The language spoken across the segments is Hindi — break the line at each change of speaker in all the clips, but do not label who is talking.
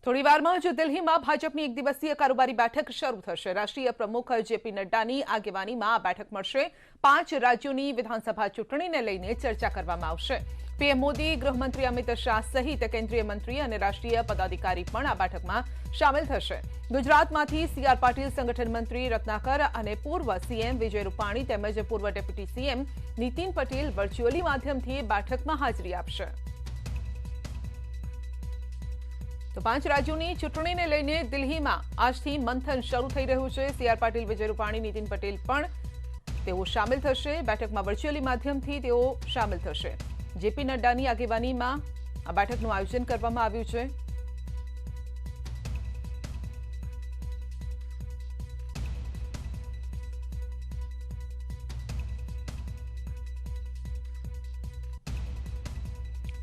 થોડીવારમાં જ દિલ્હીમાં ભાજપની એક દિવસીય કારોબારી બેઠક શરૂ થશે। રાષ્ટ્રીય પ્રમુખ જેપી નડ્ડાની આગેવાનીમાં આ બેઠક મળશે। 5 રાજ્યોની વિધાનસભા ચૂંટણીને લઈને ચર્ચા કરવામાં આવશે। પીએમ મોદી, ગૃહમંત્રી અમિત શાહ સહિત કેન્દ્રીય મંત્રી અને રાષ્ટ્રીય પદાધિકારી પણ આ બેઠકમાં શામેલ થશે। ગુજરાતમાંથી સીઆર પાટીલ, સંગઠન મંત્રી રત્નાકર અને પૂર્વ સીએમ વિજય રૂપાણી તેમજ પૂર્વ deputy CM Nitin Patel virtually માધ્યમથી બેઠકમાં હાજરી આપશે। તો 5 રાજ્યોની ચૂંટણીને લઈને દિલ્હીમાં આજથી મંથન શરૂ થઈ રહ્યું છે। સીઆર પાટીલ, વિજય રૂપાણી, નીતિન પટેલ પણ તેઓ શામેલ થશે। બેઠકમાં વર્ચ્યુઅલી માધ્યમથી તેઓ શામેલ થશે। જેપી નડ્ડાની આગેવાનીમાં આ બેઠકનું આયોજન કરવામાં આવ્યું છે।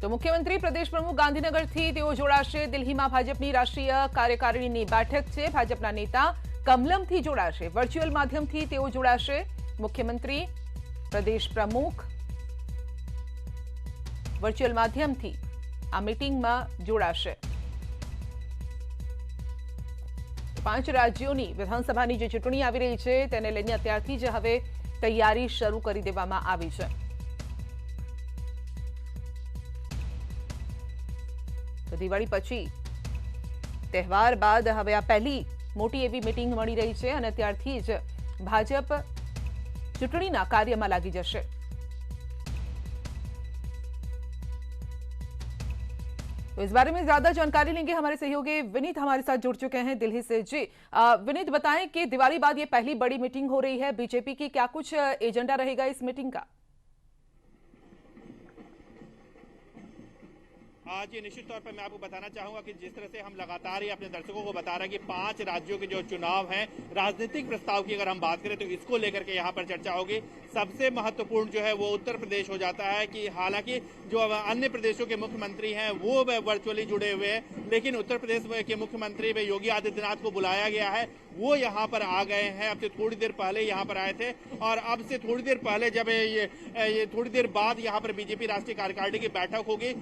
તો મુખ્યમંત્રી પ્રદેશ પ્રમુખ ગાંધીનગરથી તેઓ જોડાશે। દિલ્હીમાં ભાજપની રાષ્ટ્રીય કાર્યકારિણીની બેઠક છે। ભાજપના નેતા કમલમથી જોડાશે। વર્ચ્યુઅલ માધ્યમથી તેઓ જોડાશે। મુખ્યમંત્રી પ્રદેશ પ્રમુખ વર્ચ્યુઅલ માધ્યમથી આ મીટિંગમાં જોડાશે। 5 રાજ્યોની વિધાનસભાની જે ચૂંટણી આવી રહી છે તેને લઈને અત્યારથી જ હવે તૈયારી શરૂ કરી દેવામાં આવી છે। તો દિવાળી પછી તહેવાર બાદ હવે આ પહેલી મોટી એવી મીટિંગ મળી રહી છે અને ત્યારથી જ ભાજપ ચૂંટણીના કાર્યમાં લાગી જશે। तो इस बारे में ज्यादा जानकारी लेंगे, हमारे सहयोगी विनीत हमारे साथ जुड़ चुके हैं दिल्ली से। जी विनीत, बताएं कि दिवाली बाद ये पहली बड़ी मीटिंग हो रही है बीजेपी की, क्या कुछ एजेंडा रहेगा इस मीटिंग का?
आज ये निश्चित तौर पर मैं आपको बताना चाहूंगा कि जिस तरह से हम लगातार ही अपने दर्शकों को बता रहे हैं कि 5 राज्यों के जो चुनाव हैं, राजनीतिक प्रस्ताव की अगर हम बात करें तो इसको लेकर के यहाँ पर चर्चा होगी। सबसे महत्वपूर्ण जो है वो उत्तर प्रदेश हो जाता है कि हालांकि जो अन्य प्रदेशों के मुख्यमंत्री हैं वो वर्चुअली जुड़े हुए हैं, लेकिन उत्तर प्रदेश के मुख्यमंत्री योगी आदित्यनाथ को बुलाया गया है, वो यहाँ पर आ गए हैं। अब से थोड़ी देर पहले यहाँ पर आए थे और अब से थोड़ी देर पहले जब ये थोड़ी देर बाद यहाँ पर बीजेपी राष्ट्रीय कार्यकारिणी की बैठक होगी।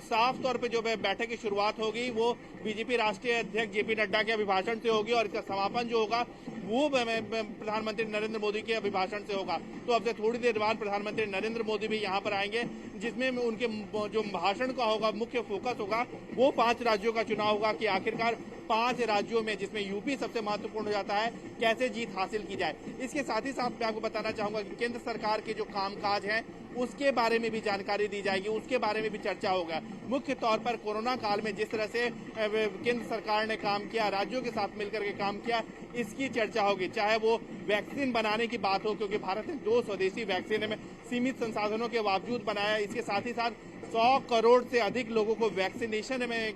साफ तौर पे जो बैठक की शुरुआत होगी वो बीजेपी राष्ट्रीय अध्यक्ष जेपी नड्डा के अभिभाषण से होगी और इसका समापन जो होगा वो प्रधानमंत्री नरेंद्र मोदी के अभिभाषण से होगा। तो अब से थोड़ी देर बाद प्रधानमंत्री नरेंद्र मोदी भी यहाँ पर आएंगे, जिसमें उनके जो भाषण का होगा मुख्य फोकस होगा वो 5 राज्यों का चुनाव होगा कि आखिरकार 5 राज्यों में, जिसमें यूपी सबसे महत्वपूर्ण हो जाता है, कैसे जीत हासिल की जाए। इसके साथ ही साथ मैं आपको बताना चाहूंगा कि केंद्र सरकार के जो कामकाज हैं उसके बारे में भी जानकारी दी जाएगी, उसके बारे में भी चर्चा होगा। मुख्य तौर पर कोरोना काल में जिस तरह से केंद्र सरकार ने काम किया, राज्यों के साथ मिलकर के काम किया, इसकी चर्चा होगी। चाहे वो वैक्सीन बनाने की बात हो, क्योंकि भारत ने 2 स्वदेशी वैक्सीन में सीमित संसाधनों के बावजूद बनाया। इसके साथ ही साथ 100 करोड़ से अधिक लोगों को वैक्सीनेशन में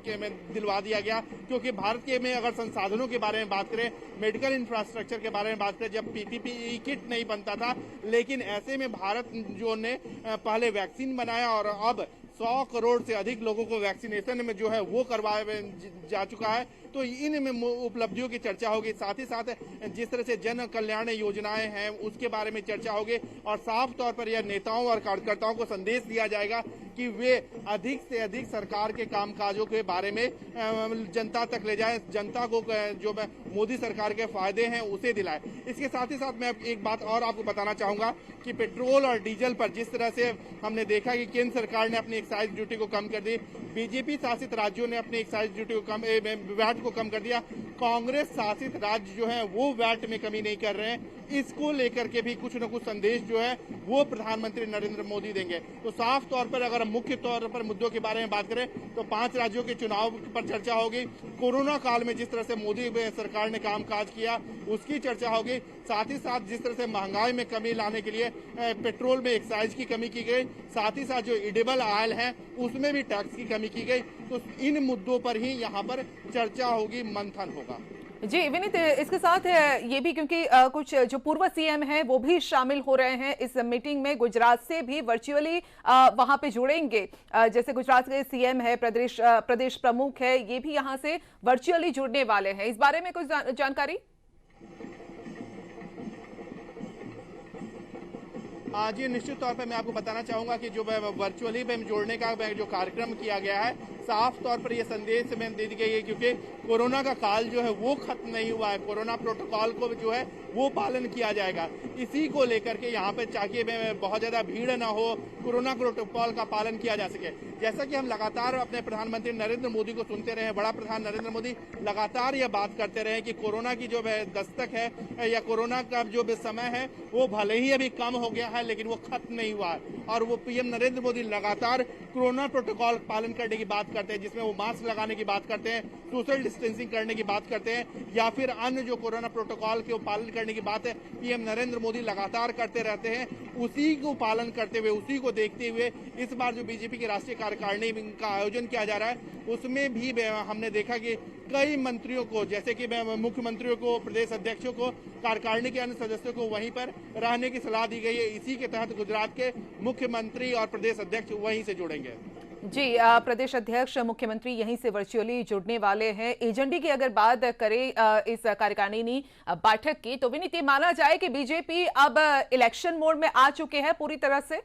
दिलवा दिया गया, क्योंकि भारत के में अगर संसाधनों के बारे में बात करें, मेडिकल इंफ्रास्ट्रक्चर के बारे में बात करें, जब पीपीई किट नहीं बनता था, लेकिन ऐसे में भारत जो ने पहले वैक्सीन बनाया और अब 100 करोड़ से अधिक लोगों को वैक्सीनेशन में जो है वो करवाया जा चुका है। तो इन उपलब्धियों की चर्चा होगी। साथ ही साथ जिस तरह से जन कल्याण योजनाएं हैं उसके बारे में चर्चा होगी और साफ तौर पर यह नेताओं और कार्यकर्ताओं को संदेश दिया जाएगा कि वे अधिक से अधिक सरकार के कामकाजों के बारे में जनता तक ले जाएं, जनता को जो मोदी सरकार के फायदे हैं उसे दिलाएं। इसके साथ ही साथ मैं एक बात और आपको बताना चाहूंगा कि पेट्रोल और डीजल पर जिस तरह से हमने देखा कि केंद्र सरकार ने अपनी एक्साइज ड्यूटी को कम कर दी, बीजेपी शासित राज्यों ने अपनी एक्साइज ड्यूटी को कम वैट को कम कर दिया, कांग्रेस शासित राज्य जो है वो वैट में कमी नहीं कर रहे हैं। इसको लेकर के भी कुछ न कुछ संदेश जो है वो प्रधानमंत्री नरेंद्र मोदी देंगे। तो साफ तौर पर अगर मुख्य तौर पर मुद्दों के बारे में बात करें तो 5 राज्यों के चुनाव पर चर्चा होगी। कोरोना काल में जिस तरह से मोदी सरकार ने कामकाज किया उसकी चर्चा होगी। साथ ही साथ जिस तरह से महंगाई में कमी लाने के लिए पेट्रोल में एक्साइज की कमी की गई, साथ ही साथ जो एडिबल ऑयल है उसमें भी टैक्स की कमी की गई। तो इन मुद्दों पर ही यहाँ पर चर्चा होगी, मंथन होगा।
जी विनीत, इसके साथ ये भी क्योंकि कुछ जो पूर्व सीएम हैं वो भी शामिल हो रहे हैं इस मीटिंग में, गुजरात से भी वर्चुअली वहां पे जुड़ेंगे। जैसे गुजरात के सीएम है, प्रदेश प्रमुख है, ये भी यहां से वर्चुअली जुड़ने वाले हैं। इस बारे में कुछ जानकारी?
जी निश्चित तौर पर मैं आपको बताना चाहूंगा कि जो वर्चुअली जोड़ने का जो कार्यक्रम किया गया है, साफ तौर पर यह संदेश में दे दी गई है, क्योंकि कोरोना का काल जो है वो खत्म नहीं हुआ है। कोरोना प्रोटोकॉल को जो है वो पालन किया जाएगा। इसी को लेकर के यहाँ पे ताकि बहुत ज्यादा भीड़ ना हो, कोरोना प्रोटोकॉल का पालन किया जा सके। जैसा कि हम लगातार अपने प्रधानमंत्री नरेंद्र मोदी को सुनते रहे, बड़ा प्रधान नरेंद्र मोदी लगातार यह बात करते रहे कि कोरोना की जो दस्तक है या कोरोना का जो समय है वो भले ही अभी कम हो गया है, लेकिन वो खत्म नहीं हुआ है। और वो पीएम नरेंद्र मोदी लगातार कोरोना प्रोटोकॉल पालन करने की बात करते हैं, जिसमें वो मास्क लगाने की बात करते हैं, सोशल डिस्टेंसिंग करने की बात करते हैं, या फिर अन्य जो कोरोना प्रोटोकॉल के पालन करने की बात है पीएम नरेंद्र मोदी लगातार करते रहते हैं। उसी को पालन करते हुए, उसी को देखते हुए इस बार जो बीजेपी की राष्ट्रीय कार्यकारिणी का आयोजन किया जा रहा है उसमें भी हमने देखा कि कई मंत्रियों को, जैसे कि मुख्यमंत्रियों को, प्रदेश अध्यक्षों को, कार्यकारिणी के अन्य सदस्यों को वहीं पर रहने की सलाह दी गई है। इसी के तहत गुजरात के मुख्यमंत्री और प्रदेश अध्यक्ष वहीं से जुड़ेंगे।
जी, प्रदेश अध्यक्ष मुख्यमंत्री यहीं से वर्चुअली जुड़ने वाले हैं। एजेंडे की अगर बात करें इस कार्यकारिणी बैठक की, तो विनीत, माना जाए कि बीजेपी अब इलेक्शन मोड में आ चुके हैं पूरी तरह से।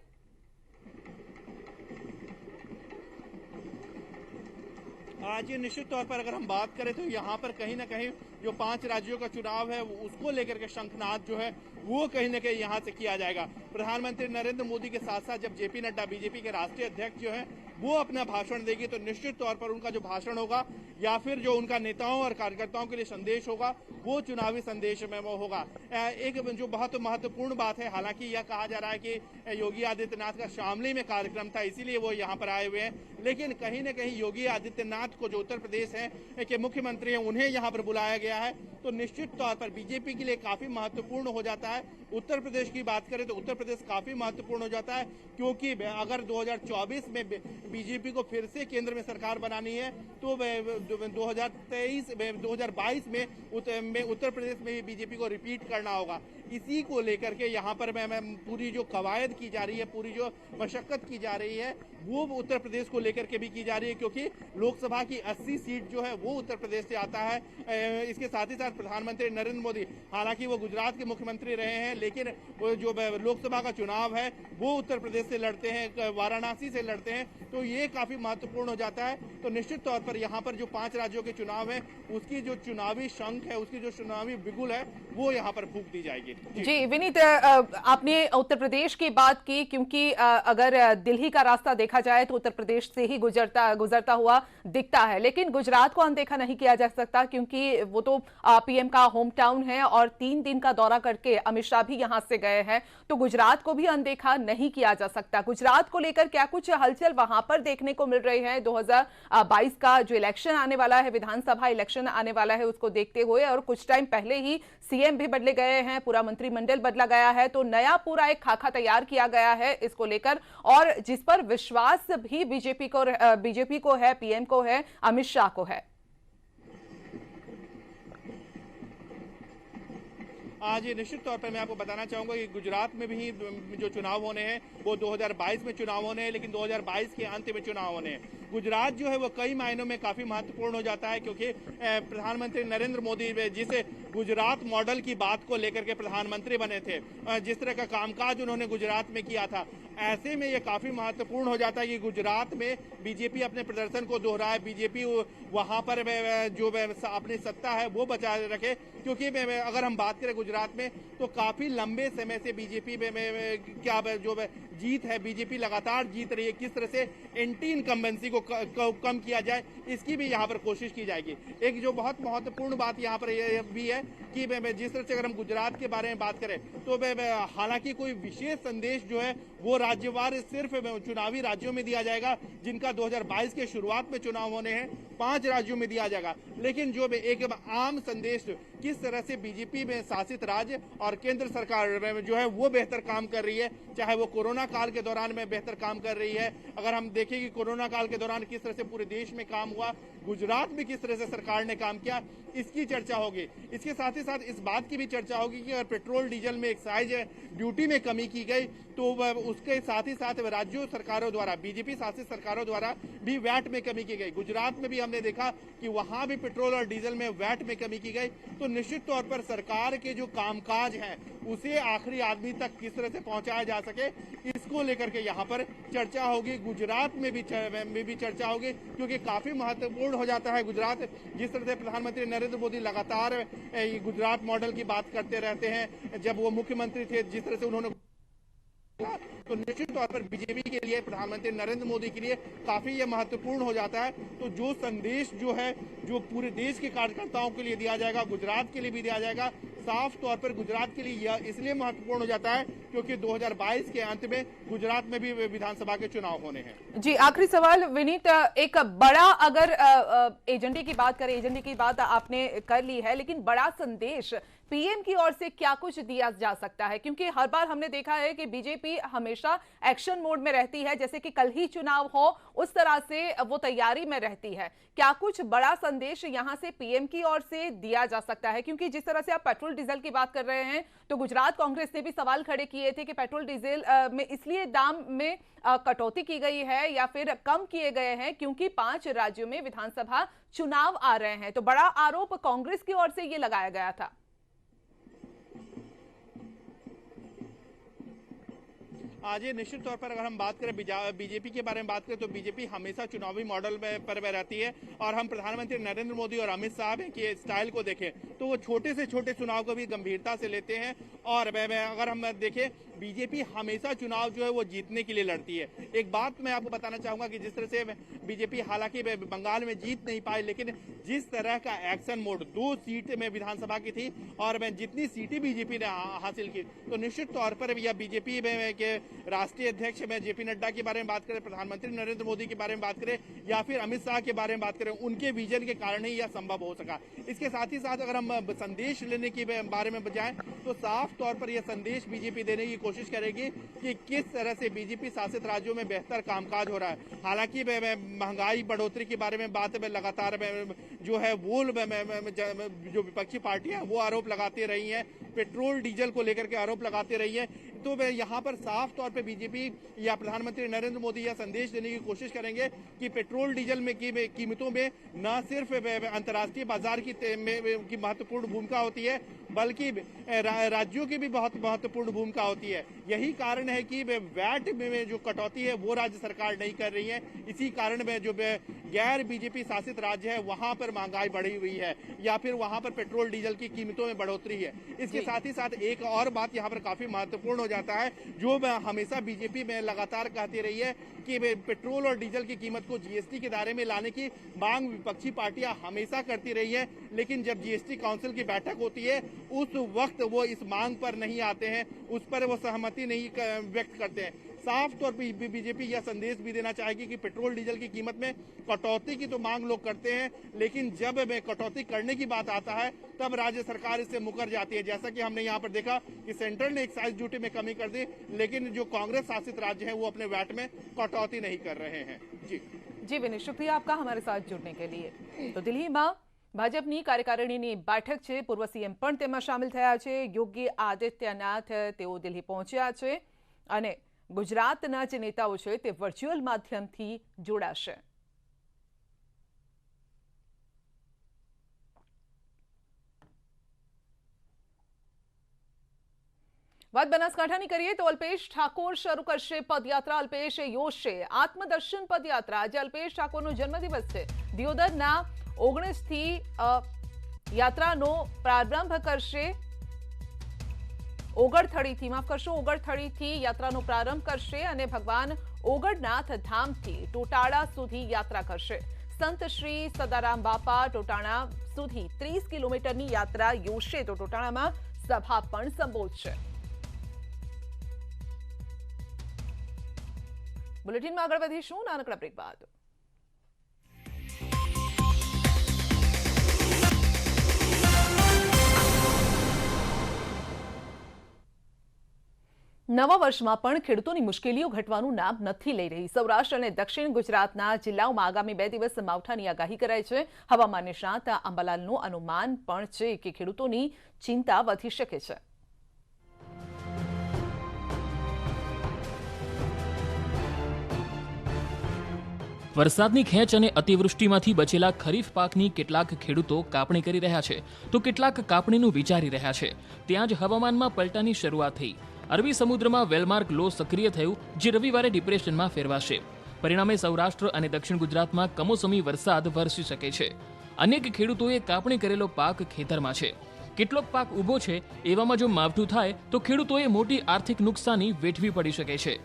आज ये निश्चित तौर पर अगर हम बात करें तो यहाँ पर कहीं ना कहीं जो 5 राज्यों का चुनाव है उसको लेकर के शंखनाद जो है वो कहीं ना कहीं यहाँ से किया जाएगा। प्रधानमंत्री नरेंद्र मोदी के साथ साथ जब जेपी नड्डा बीजेपी के राष्ट्रीय अध्यक्ष जो है वो अपना भाषण देगी, तो निश्चित तौर पर उनका जो भाषण होगा या फिर जो उनका नेताओं और कार्यकर्ताओं के लिए संदेश होगा वो चुनावी संदेश में वो होगा। एक जो बहुत महत्वपूर्ण बात है, हालांकि यह कहा जा रहा है कि योगी आदित्यनाथ का शामली में कार्यक्रम था इसीलिए वो यहाँ पर आए हुए हैं, लेकिन कहीं ना कहीं योगी आदित्यनाथ को जो उत्तर प्रदेश है के मुख्यमंत्री हैं उन्हें यहाँ पर बुलाया गया है, तो निश्चित तौर पर बीजेपी के लिए काफी महत्वपूर्ण हो जाता है। उत्तर प्रदेश की बात करें तो उत्तर प्रदेश काफी महत्वपूर्ण हो जाता है, क्योंकि अगर 2024 में बीजेपी को फिर से केंद्र में सरकार बनानी है तो 2022 में उत्तर प्रदेश में बीजेपी को रिपीट करना होगा। इसी को लेकर के यहाँ पर पूरी जो कवायद की जा रही है, पूरी जो मशक्कत की जा रही है वो उत्तर प्रदेश को लेकर के भी की जा रही है, क्योंकि लोकसभा की 80 सीट जो है वो उत्तर प्रदेश से आता है। इसके साथ ही साथ प्रधानमंत्री नरेंद्र मोदी, हालांकि वो गुजरात के मुख्यमंत्री रहे हैं, लेकिन वो जो लोकसभा का चुनाव है वो उत्तर प्रदेश से लड़ते हैं, वाराणसी से लड़ते हैं, तो ये काफी महत्वपूर्ण हो जाता है। तो निश्चित तौर पर यहाँ पर जो 5 राज्यों के चुनाव है उसकी जो चुनावी शंख है, उसकी जो चुनावी बिगुल है वो यहाँ पर फूंक दी जाएगी।
जी विनीत, आपने उत्तर प्रदेश की बात की, क्योंकि अगर दिल्ली का रास्ता देखा जाए तो उत्तर प्रदेश से ही गुजरता हुआ दिखता है, लेकिन गुजरात को अनदेखा नहीं किया जा सकता, क्योंकि वो तो पीएम का होम टाउन है और 3 दिन का दौरा करके अमित शाह भी यहां से गए हैं, तो गुजरात को भी अनदेखा नहीं किया जा सकता। गुजरात को लेकर क्या कुछ हलचल वहां पर देखने को मिल रही है? 2022 का जो इलेक्शन आने वाला है, विधानसभा इलेक्शन आने वाला है, उसको देखते हुए, और कुछ टाइम पहले ही सीएम भी बदले गए हैं, पूरा मंत्रिमंडल बदला गया है, तो नया पूरा एक खाका तैयार किया गया है इसको लेकर, और जिस पर विश्वास भी बीजेपी को है, पीएम को है, अमित शाह को है।
आज निश्चित तौर पर मैं आपको बताना चाहूंगा कि गुजरात में भी जो चुनाव होने हैं वो 2022 में चुनाव होने हैं, लेकिन 2022 के अंत में चुनाव होने हैं। गुजरात जो है वो कई मायनों में काफी महत्वपूर्ण हो जाता है, क्योंकि प्रधानमंत्री नरेंद्र मोदी जिसे गुजरात मॉडल की बात को लेकर के प्रधानमंत्री बने थे, जिस तरह का कामकाज उन्होंने गुजरात में किया था, ऐसे में ये काफी महत्वपूर्ण हो जाता है कि गुजरात में बीजेपी अपने प्रदर्शन को दोहराए, बीजेपी वहां पर जो अपनी सत्ता है वो बचाए रखे, क्योंकि अगर हम बात करें गुजरात में तो काफी लंबे समय से बीजेपी में क्या जो जीत है, बीजेपी लगातार जीत रही है, किस तरह से एंटी इनकम्बेंसी को कम किया जाए इसकी भी यहाँ पर कोशिश की जाएगी। एक जो बहुत महत्वपूर्ण बात यहाँ पर यह भी है कि जिस तरह से अगर हम गुजरात के बारे में बात करें तो हालांकि कोई विशेष संदेश जो है वो राज्यवार सिर्फ चुनावी राज्यों में दिया जाएगा, जिनका 2022 के शुरुआत में चुनाव होने हैं, 5 राज्यों में दिया जाएगा, लेकिन जो एक आम संदेश किस तरह से बीजेपी में शासित राज्य और केंद्र सरकार जो है वो बेहतर काम कर रही है, चाहे वो कोरोना काल के दौरान में बेहतर काम कर रही है। अगर हम देखें कि कोरोना काल के दौरान किस तरह से पूरे देश में काम हुआ, गुजरात में किस तरह से सरकार ने काम किया, इसकी चर्चा होगी। इसके साथ ही साथ इस बात की भी चर्चा होगी कि अगर पेट्रोल डीजल में एक्साइज ड्यूटी में कमी की गई तो उसके साथ ही साथ राज्यों सरकारों द्वारा, बीजेपी शासित सरकारों द्वारा भी वैट में कमी की गई। गुजरात में भी हमने देखा कि वहां भी पेट्रोल और डीजल में वैट में कमी की गई। तो निश्चित तौर पर सरकार के जो कामकाज हैं उसे आखिरी आदमी तक किस तरह से पहुंचाया जा सके, इसको लेकर के यहाँ पर चर्चा होगी। गुजरात में भी चर्चा होगी, क्योंकि काफी महत्वपूर्ण हो जाता है गुजरात। जिस तरह से प्रधानमंत्री नरेंद्र मोदी लगातार गुजरात मॉडल की बात करते रहते हैं, जब वो मुख्यमंत्री थे जिस तरह से उन्होंने, तो निश्चित तौर पर बीजेपी के लिए, प्रधानमंत्री नरेंद्र मोदी के लिए काफी यह महत्वपूर्ण हो जाता है। तो जो संदेश जो है, जो पूरे देश के कार्यकर्ताओं के लिए दिया जाएगा, गुजरात के लिए भी दिया जाएगा, साफ तौर पर गुजरात के लिए यह इसलिए महत्वपूर्ण हो जाता है क्योंकि 2022 के अंत में गुजरात में भी विधानसभा के चुनाव होने हैं।
जी, आखिरी सवाल विनीत, एक बड़ा अगर एजेंडे की बात करें, एजेंडे की बात आपने कर ली है, लेकिन बड़ा संदेश पीएम की ओर से क्या कुछ दिया जा सकता है? क्योंकि हर बार हमने देखा है कि बीजेपी हमेशा एक्शन मोड में रहती है, जैसे कि कल ही चुनाव हो उस तरह से वो तैयारी में रहती है। क्या कुछ बड़ा संदेश यहां से पीएम की ओर से दिया जा सकता है? क्योंकि जिस तरह से आप पेट्रोल डीजल की बात कर रहे हैं, तो गुजरात कांग्रेस ने भी सवाल खड़े किए थे कि पेट्रोल डीजल में इसलिए दाम में कटौती की गई है या फिर कम किए गए हैं क्योंकि 5 राज्यों में विधानसभा चुनाव आ रहे हैं। तो बड़ा आरोप कांग्रेस की ओर से ये लगाया गया था।
आज ये निश्चित तौर पर अगर हम बात करें बीजेपी के बारे में बात करें, तो बीजेपी हमेशा चुनावी मॉडल पर रहती है। और हम प्रधानमंत्री नरेंद्र मोदी और अमित शाह के स्टाइल को देखें तो वो छोटे से छोटे चुनाव को भी गंभीरता से लेते हैं। और अगर हम देखें, बीजेपी हमेशा चुनाव जो है वो जीतने के लिए लड़ती है। एक बात मैं आपको बताना चाहूंगा कि जिस तरह से बीजेपी हालांकि बंगाल में जीत नहीं पाई, लेकिन जिस तरह का एक्शन मोड 2 सीट में विधानसभा की थी और जितनी सीटें बीजेपी ने हासिल की, तो निश्चित तौर पर यह बीजेपी के राष्ट्रीय अध्यक्ष में जेपी नड्डा के बारे में बात करें, प्रधानमंत्री नरेंद्र मोदी के बारे में बात करें या फिर अमित शाह के बारे में बात करें, उनके विजन के कारण ही यह संभव हो सका। इसके साथ ही साथ अगर हम संदेश लेने के बारे में जाएं, तो साफ तौर पर यह संदेश बीजेपी देने की कोशिश करेगी कि किस तरह से बीजेपी शासित राज्यों में बेहतर कामकाज हो रहा है। हालांकि महंगाई बढ़ोतरी के बारे में बात लगातार जो है वो जो विपक्षी पार्टियां वो आरोप लगाती रही हैं, पेट्रोल डीजल को लेकर के आरोप लगाते रही है। तो वे यहाँ पर साफ तौर पे बीजेपी या प्रधानमंत्री नरेंद्र मोदी यह संदेश देने की कोशिश करेंगे कि पेट्रोल डीजल में की कीमतों में न सिर्फ अंतर्राष्ट्रीय बाजार की महत्वपूर्ण भूमिका होती है, बल्कि राज्यों की भी बहुत महत्वपूर्ण भूमिका होती है। यही कारण है कि वैट में जो कटौती है वो राज्य सरकार नहीं कर रही है। इसी कारण में जो गैर बीजेपी शासित राज्य है वहां पर महंगाई बढ़ी हुई है या फिर वहां पर पेट्रोल डीजल की कीमतों में बढ़ोतरी है। इसके साथ ही साथ एक और बात यहाँ पर काफी महत्वपूर्ण हो जाता है, जो हमेशा बीजेपी में लगातार कहती रही है कि पेट्रोल और डीजल की कीमत को जीएसटी के दायरे में लाने की मांग विपक्षी पार्टियां हमेशा करती रही है, लेकिन जब जीएसटी काउंसिल की बैठक होती है उस वक्त वो इस मांग पर नहीं आते हैं, उस पर वो सहमति नहीं व्यक्त करते हैं। साफ तौर पर बीजेपी यह संदेश भी देना चाहेगी कि पेट्रोल डीजल की कीमत में कटौती की तो मांग लोग करते हैं, लेकिन जब कटौती करने की बात आता है तब राज्य सरकार इससे मुकर जाती है। जैसा कि हमने यहाँ पर देखा कि सेंट्रल ने एक्साइज ड्यूटी में कमी कर दी, लेकिन जो कांग्रेस शासित राज्य हैं वो अपने वैट में कटौती नहीं कर रहे हैं।
जी विनीत, शुक्रिया आपका हमारे साथ जुड़ने के लिए। तो દિલ્હીમાં ભાજપની કાર્યકારિણીની બેઠક છે, પૂર્વ સીએમ પણ તેમાં શામેલ થયા છે। યોગી આદિત્યનાથ તેઓ દિલ્હી પહોંચ્યા છે અને ગુજરાતના જે નેતાઓ છે તે વર્ચ્યુઅલ માધ્યમથી જોડાશે। વાત બનાસકાંઠાની કરીએ તો અલ્પેશ ઠાકોર શરૂ કરશે પદયાત્રા। અલ્પેશ યોજશે આત્મદર્શન પદયાત્રા। આજે અલ્પેશ ઠાકોરનો જન્મદિવસ છે। દિયોદરના 19 થી યાત્રાનો પ્રારંભ કરશે। ઓગળથળીથી માફ કરશો, ઓગળથળીથી યાત્રાનો પ્રારંભ કરશે અને ભગવાન ઓગળનાથ ધામથી ટોટાળા સુધી યાત્રા કરશે। સંત શ્રી સદારામ બાપા ટોટાણા સુધી 30 કિલોમીટરની યાત્રા યોજશે, તો ટોટાણામાં સભા પણ સંબોધશે। બુલેટિનમાં આગળ વધીશું નાનકડા બ્રેક બાદ। નવા વર્ષમાં પણ ખેડૂતોની મુશ્કેલીઓ ઘટવાનું નામ નથી લઈ રહી। સૌરાષ્ટ્ર અને દક્ષિણ ગુજરાતના જિલ્લાઓમાં આગામી 2 દિવસ માવઠાની આગાહી કરાઈ છે। હવામાન નિષ્ણાત અંબાલાલનું અનુમાન પણ છે કે ખેડૂતોની ચિંતા વધી શકે છે।
વરસાદની ખેંચ અને અતિવૃષ્ટિમાંથી બચેલા ખરીફ પાકની કેટલાક ખેડૂતો કાપણી કરી રહ્યા છે તો કેટલાક કાપણીનું વિચારી રહ્યા છે. ત્યાં જ હવામાનમાં પલટાની શરૂઆત થઈ. અરબી સમુદ્રમાં વેલમાર્ક લો સક્રિય થયું, જે રવિવારે ડિપ્રેશનમાં ફેરવાશે. પરિણામે સૌરાષ્ટ્ર અને દક્ષિણ ગુજરાતમાં કમોસમી વરસાદ વરસી શકે છે. અનેક ખેડૂતોએ કાપણી કરેલો પાક ખેતરમાં છે. કેટલોક પાક ઊભો છે. એવામાં જો માવઠું થાય તો ખેડૂતોએ મોટી આર્થિક નુકસાની વેઠવી પડી શકે છે.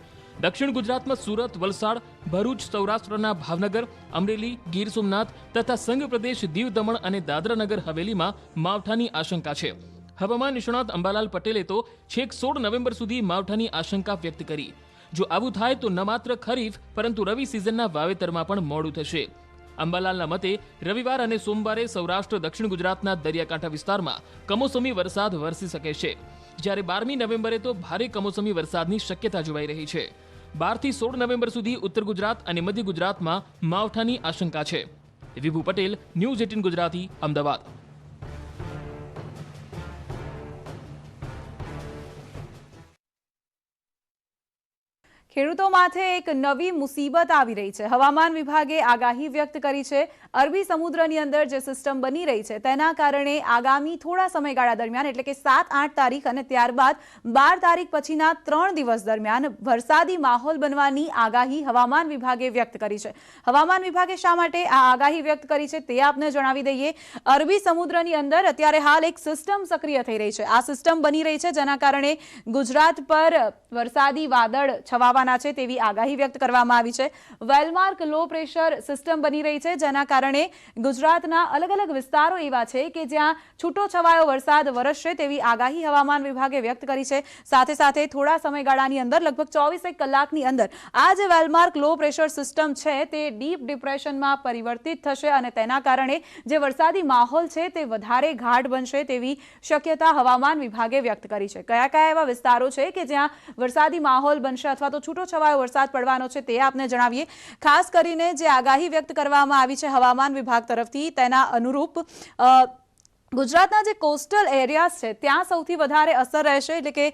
દક્ષિણ ગુજરાતમાં સુરત, વલસાડ, ભરૂચ, સૌરાષ્ટ્રના ભાવનગર, અમરેલી, ગીર સોમનાથ તથા સંઘ પ્રદેશ દીવ દમણ અને દાદરાનગર હવેલીમાં માવઠાની આશંકા છે. હવામાન નિષ્ણાત અંબાલાલ પટેલે તો છેક 16 નવેમ્બર સુધી માવઠાની આશંકા વ્યક્ત કરી. જો આવું થાય તો ન માત્ર ખરીફ પરંતુ રવિ સિઝનના વાવેતરમાં પણ મોડું થશે. અંબાલાલના મતે રવિવાર અને સોમવારે સૌરાષ્ટ્ર દક્ષિણ ગુજરાતના દરિયાકાંઠા વિસ્તારમાં કમોસમી વરસાદ વરસી શકે છે, જ્યારે 12મી નવેમ્બરે તો ભારે કમોસમી વરસાદની શક્યતા જોવાઈ રહી છે. 12 થી 16 નવેમ્બર સુધી ઉત્તર ગુજરાત અને મધ્ય ગુજરાતમાં માવઠાની આશંકા છે. વિભુ પટેલ, ન્યૂઝ 18 ગુજરાતી, અમદાવાદ.
ખેડૂતો માથે એક નવી મુસીબત આવી રહી છે. હવામાન વિભાગે આગાહી વ્યક્ત કરી છે. અરબી સમુદ્રની અંદર જે સિસ્ટમ બની રહી છે તેના કારણે આગામી થોડા સમયગાળા દરમિયાન એટલે કે 7-8 તારીખ અને ત્યારબાદ 12 તારીખ પછીના 3 દિવસ દરમિયાન વરસાદી માહોલ બનવાની આગાહી હવામાન વિભાગે વ્યક્ત કરી છે. હવામાન વિભાગે શા માટે આ આગાહી વ્યક્ત કરી છે તે આપને જણાવી દઈએ. અરબી સમુદ્રની અંદર અત્યારે હાલ એક સિસ્ટમ સક્રિય થઈ રહી છે. આ સિસ્ટમ બની રહી છે જેના કારણે ગુજરાત પર વરસાદી વાદળ છવાવાના છે તેવી આગાહી વ્યક્ત કરવામાં આવી છે. વેલમાર્ક લો પ્રેશર સિસ્ટમ બની રહી છે જેના કારણે ગુજરાતના અલગ અલગ વિસ્તારો એવા છે કે જ્યાં છૂટો છવાયો વરસાદ વરસશે તેવી આગાહી હવામાન વિભાગે વ્યક્ત કરી છે. સાથે સાથે થોડા સમયગાળાની અંદર લગભગ 24 કલાકની અંદર આ જે વેલમાર્ક લો પ્રેશર સિસ્ટમ છે તે ડીપ ડિપ્રેશનમાં પરિવર્તિત થશે અને તેના કારણે જે વરસાદી માહોલ છે તે વધારે ગાઢ બનશે તેવી શક્યતા હવામાન વિભાગે વ્યક્ત કરી છે. કયા કયા એવા વિસ્તારો છે કે જ્યાં વરસાદી માહોલ બનશે અથવા તો છૂટો છવાયો વરસાદ પડવાનો છે તે આપને જણાવીએ. ખાસ કરીને જે આગાહી વ્યક્ત કરવામાં આવી છે હવામાન વિભાગ તરફથી તેના અનુરૂપ ગુજરાતના જે કોસ્ટલ એરિયાઝ છે ત્યાં સૌથી વધારે અસર રહેશે. એટલે કે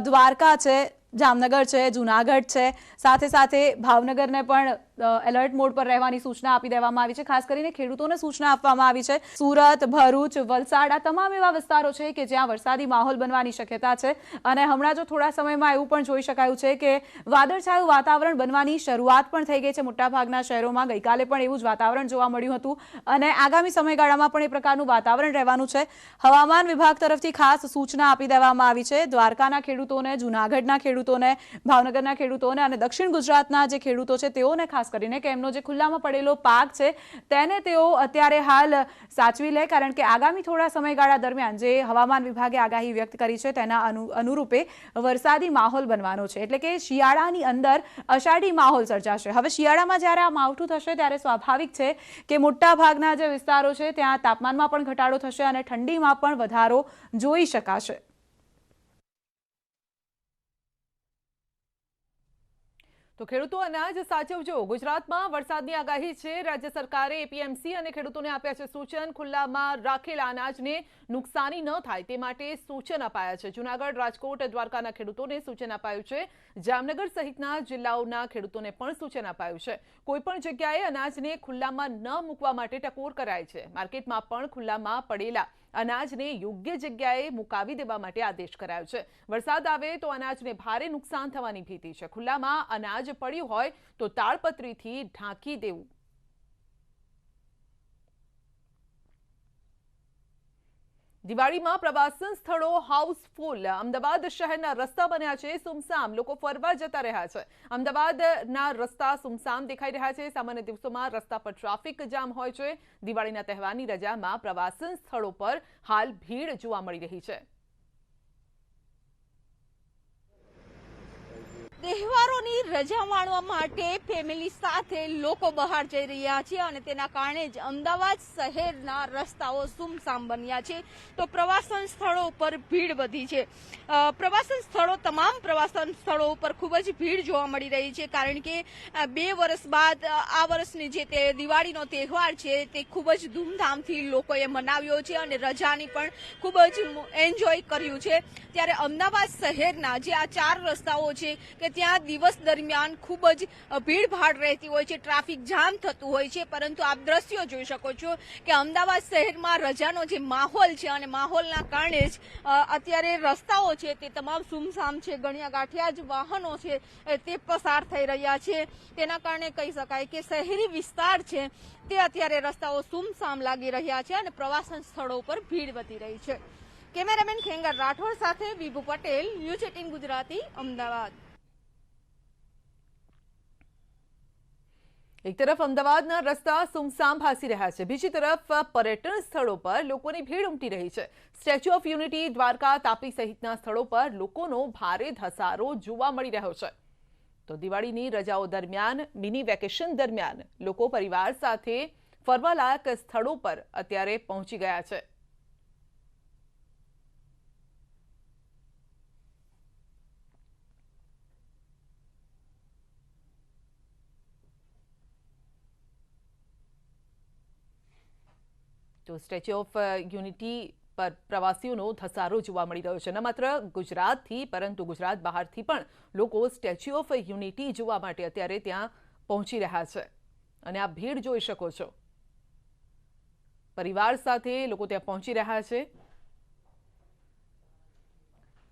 દ્વારકા છે, જામનગર છે, જૂનાગઢ છે, સાથે સાથે ભાવનગરને પણ એલર્ટ મોડ પર રહેવાની સૂચના આપી દેવામાં આવી છે. ખાસ કરીને ખેડૂતોને સૂચના આપવામાં આવી છે. સુરત, ભરૂચ, વલસાડ આ તમામ એવા વિસ્તારો છે કે જ્યાં વરસાદી માહોલ બનવાની શક્યતા છે અને હમણાં જો થોડા સમયમાં એવું પણ જોઈ શકાયું છે કે વાદળછાયું વાતાવરણ બનવાની શરૂઆત પણ થઈ ગઈ છે મોટાભાગના શહેરોમાં. ગઈકાલે પણ એવું જ વાતાવરણ જોવા મળ્યું હતું અને આગામી સમયગાળામાં પણ એ પ્રકારનું વાતાવરણ રહેવાનું છે. હવામાન વિભાગ તરફથી ખાસ સૂચના આપી દેવામાં આવી છે. દ્વારકાના ખેડૂતોને, જૂનાગઢના ખેડૂતોને, ભાવનગરના ખેડૂતોને અને દક્ષિણ ગુજરાતના જે ખેડૂતો છે તેઓને ખાસ કરીને કે એમનો જે ખુલ્લામાં પડેલો પાક છે તેને તેઓ અત્યારે હાલ સાચવી લે, કારણ કે આગામી થોડા સમયગાળા દરમિયાન જે હવામાન વિભાગે આગાહી વ્યક્ત કરી છે તેના અનુરૂપે વરસાદી માહોલ બનવાનો છે. એટલે કે શિયાળાની અંદર અષાઢી માહોલ સર્જાશે. હવે શિયાળામાં જ્યારે આ માવઠું થશે ત્યારે સ્વાભાવિક છે કે મોટા ભાગના જે વિસ્તારો છે ત્યાં તાપમાનમાં પણ ઘટાડો થશે અને ઠંડીમાં પણ વધારો જોઈ શકાશે.
તો ખેડૂતો અનાજ સાચવજો. ગુજરાતમાં વરસાદની આગાહી છે. રાજ્ય સરકારે એપીએમસી અને ખેડૂતોને આપ્યા છે સૂચન. ખુલ્લામાં રાખેલા અનાજને નુકસાની ન થાય તે માટે સૂચન અપાયા છે. જૂનાગઢ, રાજકોટ, દ્વારકાના ખેડૂતોને સૂચન અપાયું છે. જામનગર સહિતના જિલ્લાઓના ખેડૂતોને પણ સૂચન અપાયું છે. કોઈપણ જગ્યાએ અનાજને ખુલ્લામાં ન મૂકવા માટે ટકોર કરાય છે. માર્કેટમાં પણ ખુલ્લામાં પડેલા અનાજને યોગ્ય જગ્યાએ મુકાવી દેવા માટે આદેશ કરાયો છે. વરસાદ આવે તો અનાજને ભારે નુકસાન થવાની ભીતિ છે. ખુલ્લામાં અનાજ પડ્યું હોય તો તાળપત્રીથી ઢાંકી દેવું. દિવાળીમાં પ્રવાસન સ્થળો હાઉસફુલ. અમદાવાદ શહેરના રસ્તા બન્યા છે સુમસામ. લોકો ફરવા જતા રહ્યા છે. અમદાવાદના રસ્તા સુમસામ દેખાઈ રહ્યા છે. સામાન્ય દિવસોમાં રસ્તા પર ટ્રાફિક જામ હોય છે. દિવાળીના તહેવારની રજામાં પ્રવાસન સ્થળો પર હાલ ભીડ જોવા મળી રહી છે.
તહેવારોની રજા માણવા માટે ફેમિલી સાથે લોકો બહાર જઈ રહ્યા છે અને તેના કારણે જ અમદાવાદ શહેરના રસ્તાઓ સુમસામ બન્યા છે. તો પ્રવાસન સ્થળો ઉપર ભીડ વધી છે. તમામ પ્રવાસન સ્થળો ઉપર ખૂબ જ ભીડ જોવા મળી રહી છે, કારણ કે 2 વર્ષ બાદ આ વર્ષની જે દિવાળીનો તહેવાર છે તે ખૂબ જ ધૂમધામથી લોકોએ મનાવ્યો છે અને રજાની પણ ખૂબ જ એન્જોય કર્યું છે. ત્યારે અમદાવાદ શહેરના જે આ 4 રસ્તાઓ છે કે ત્યાં દિવસ દરમિયાન ખૂબ જ ભીડભાડ રહેતી હોય છે, ટ્રાફિક જામ થતું હોય છે, પરંતુ આપ દ્રશ્યો જોઈ શકો છો કે અમદાવાદ શહેરમાં રજાનો જે માહોલ છે અને માહોલના કારણે જ અત્યારે રસ્તાઓ છે તે તમામ સુમસામ છે, ગણ્યા ગાંઠિયા જ વાહનો છે તે પસાર થઈ રહ્યા છે. તેના કારણે કહી શકાય કે શહેરી વિસ્તાર છે તે અત્યારે રસ્તાઓ સુમસામ લાગી રહ્યા છે અને પ્રવાસન સ્થળો ઉપર ભીડ વધી રહી છે. કેમેરામેન ખેંગર રાઠોડ સાથે વિભુ પટેલ, ન્યૂઝ 18 ગુજરાતી, અમદાવાદ.
એક તરફ અમદાવાદના રસ્તા સુમસામ ભાસી રહ્યા છે, બીજી તરફ પર્યટન સ્થળો પર લોકોની ભીડ ઉમટી રહી છે. Statue of unity, Dwarka, Tapi સહિતના સ્થળો પર લોકોનો ભારે ધસારો જોવા મળી રહ્યો છે. તો દિવાળીની રજાઓ દરમિયાન, મિની વેકેશન દરમિયાન લોકો પરિવાર સાથે ફરવાલાયક સ્થળો પર અત્યારે પહોંચી ગયા છે. તો સ્ટેચ્યુ ઓફ યુનિટી પર પ્રવાસીઓનો ધસારો જોવા મળી રહ્યો છે. ન માત્ર ગુજરાતથી પરંતુ ગુજરાત બહારથી પણ લોકો સ્ટેચ્યુ ઓફ યુનિટી જોવા માટે અત્યારે ત્યાં પહોંચી રહ્યા છે અને આ ભીડ જોઈ શકો છો. પરિવાર સાથે લોકો ત્યાં પહોંચી રહ્યા છે.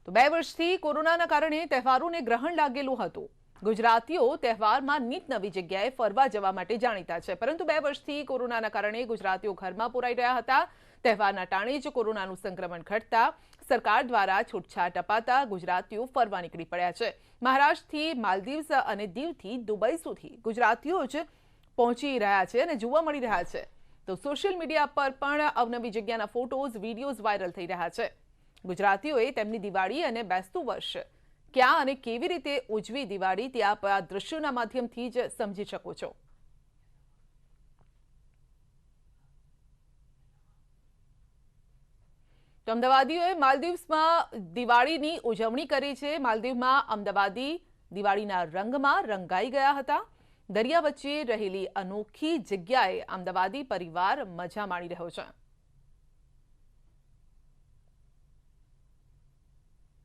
તો 2 વર્ષથી કોરોનાના કારણે તહેવારોને ગ્રહણ લાગેલું હતું. ગુજરાતીઓ તહેવારમાં નીત નવી જગ્યાએ ફરવા જવા માટે જાણીતા છે, પરંતુ 2 વર્ષથી કોરોનાના કારણે ગુજરાતીઓ ઘરમાં પુરાઈ રહ્યા હતા. તહેવારના ટાણે જ કોરોનાનું સંક્રમણ ઘટતા સરકાર દ્વારા છૂટછાટ અપાતા ગુજરાતીઓ ફરવા નીકળી પડ્યા છે. મહારાષ્ટ્રથી માલદીવ્સ અને દીવથી દુબઈ સુધી ગુજરાતીઓ જ પહોંચી રહ્યા છે અને જોવા મળી રહ્યા છે. તો સોશિયલ મીડિયા પર પણ અવનવી જગ્યાના ફોટોઝ, વિડીયોઝ વાયરલ થઈ રહ્યા છે. ગુજરાતીઓએ તેમની દિવાળી અને બેસતું વર્ષ ક્યાં અને કેવી રીતે ઉજવી દિવાળી તે આપ આ દ્રશ્યોના માધ્યમથી જ સમજી શકો છો. તો અમદાવાદીઓએ માલદીવ્સમાં દિવાળીની ઉજવણી કરી છે. માલદીવમાં અમદાવાદી દિવાળીના રંગમાં રંગાઈ ગયા હતા. દરિયા વચ્ચે રહેલી અનોખી જગ્યાએ અમદાવાદી પરિવાર મજા માણી રહ્યો છે.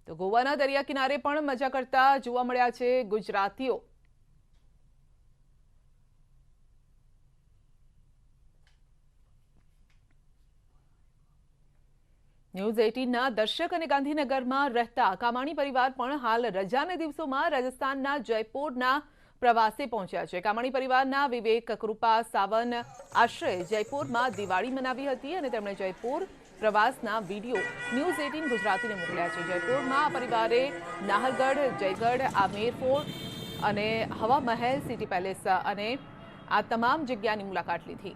તો ગોવાના દરિયા કિનારે પણ મજા કરતા જોવા મળ્યા છે ગુજરાતીઓ. ન્યૂઝ 18ના દર્શક અને ગાંધીનગરમાં રહેતા કામાણી પરિવાર પણ હાલ રજાના દિવસોમાં રાજસ્થાનના જયપુરના પ્રવાસે પહોંચ્યા છે. કામાણી પરિવારના વિવેક કૃપા સાવન આશ્રય જયપુરમાં દિવાળી મનાવી હતી અને તેમણે જયપુર પ્રવાસના વિડીયો ન્યૂઝ 18 ગુજરાતીને મોકલ્યા છે. જયપુરમાં આ પરિવારે નાહરગઢ, જયગઢ, આમેર ફોર્ટ અને હવા મહેલ, સિટી પેલેસ અને આ તમામ જગ્યાની મુલાકાત લીધી.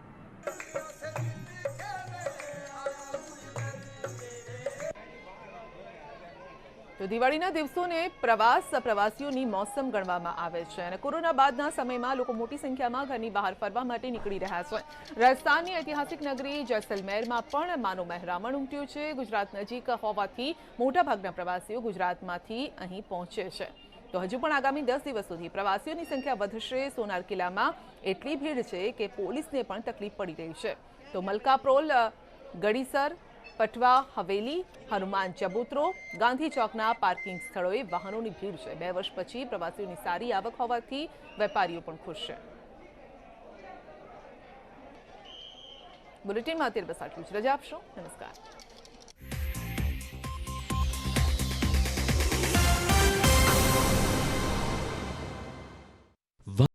તો દિવાળીના દિવસોને પ્રવાસીઓની મોસમ ગણવામાં આવે છે અને કોરોના બાદના સમયમાં લોકો મોટી સંખ્યામાં ઘરની બહાર ફરવા માટે નીકળી રહ્યા છે. રાજસ્થાનની ઐતિહાસિક નગરી જેસલમેરમાં પણ માનો મહેરામણ ઉમટ્યું છે. ગુજરાત નજીક હોવાથી મોટાભાગના પ્રવાસીઓ ગુજરાતમાંથી અહીં પહોંચે છે. તો હજુ પણ આગામી 10 દિવસ સુધી પ્રવાસીઓની સંખ્યા વધશે. સોનાર કિલ્લામાં એટલી ભીડ છે કે પોલીસને પણ તકલીફ પડી રહી છે. તો મલકાપ્રોલ, ગડીસર, પટવા હવેલી, હનુમાન ચબૂતરો, ગાંધી ચોકના પાર્કિંગ સ્થળોએ વાહનોની ભીડ છે. 2 વર્ષ પછી પ્રવાસીઓની સારી આવક હોવાથી વેપારીઓ પણ ખુશ છે. બુલેટિનમાં અત્યારે બસ આટલું જ. રજા આપશો. નમસ્કાર.